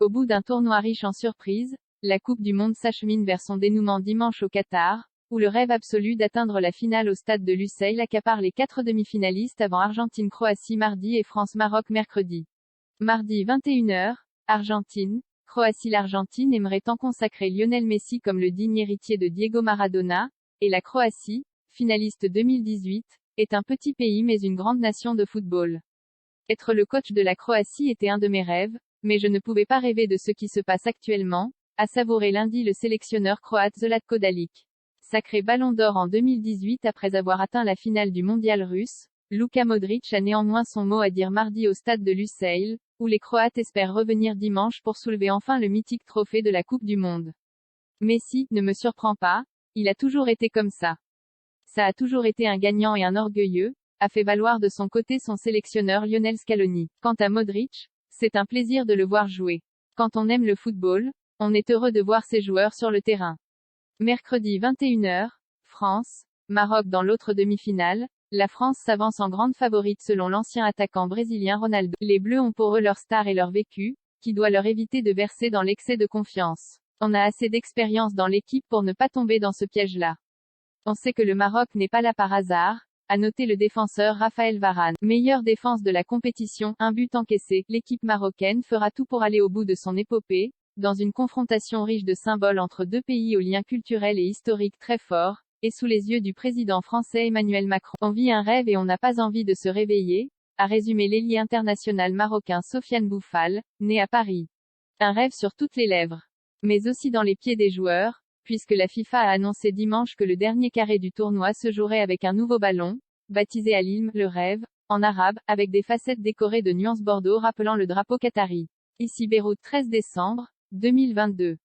Au bout d'un tournoi riche en surprises, la Coupe du Monde s'achemine vers son dénouement dimanche au Qatar, où le rêve absolu d'atteindre la finale au stade de Lusail accapare les 4 demi-finalistes avant Argentine-Croatie mardi et France-Maroc mercredi. Mardi 21h, Argentine, Croatie. L'Argentine aimerait tant consacrer Lionel Messi comme le digne héritier de Diego Maradona, et la Croatie, finaliste 2018, est un petit pays mais une grande nation de football. Être le coach de la Croatie était un de mes rêves, mais je ne pouvais pas rêver de ce qui se passe actuellement, a savouré lundi le sélectionneur croate Zlatko Dalic. Sacré Ballon d'Or en 2018 après avoir atteint la finale du mondial russe, Luka Modric a néanmoins son mot à dire mardi au stade de Lusail, où les Croates espèrent revenir dimanche pour soulever enfin le mythique trophée de la Coupe du Monde. Messi ne me surprend pas, il a toujours été comme ça. Ça a toujours été un gagnant et un orgueilleux, a fait valoir de son côté son sélectionneur Lionel Scaloni. Quant à Modric, c'est un plaisir de le voir jouer. Quand on aime le football, on est heureux de voir ses joueurs sur le terrain. Mercredi 21h, France, Maroc. Dans l'autre demi-finale, la France s'avance en grande favorite selon l'ancien attaquant brésilien Ronaldo. Les Bleus ont pour eux leur star et leur vécu, qui doit leur éviter de verser dans l'excès de confiance. On a assez d'expérience dans l'équipe pour ne pas tomber dans ce piège-là. On sait que le Maroc n'est pas là par hasard, a noté le défenseur Raphaël Varane. Meilleure défense de la compétition, un but encaissé. L'équipe marocaine fera tout pour aller au bout de son épopée, dans une confrontation riche de symboles entre deux pays aux liens culturels et historiques très forts, et sous les yeux du président français Emmanuel Macron. On vit un rêve et on n'a pas envie de se réveiller, a résumé l'ailier international marocain Sofiane Boufal, né à Paris. Un rêve sur toutes les lèvres. Mais aussi dans les pieds des joueurs, puisque la FIFA a annoncé dimanche que le dernier carré du tournoi se jouerait avec un nouveau ballon, baptisé à l'ilm, le rêve, en arabe, avec des facettes décorées de nuances bordeaux rappelant le drapeau qatari. Ici Beyrouth 13 décembre 2022.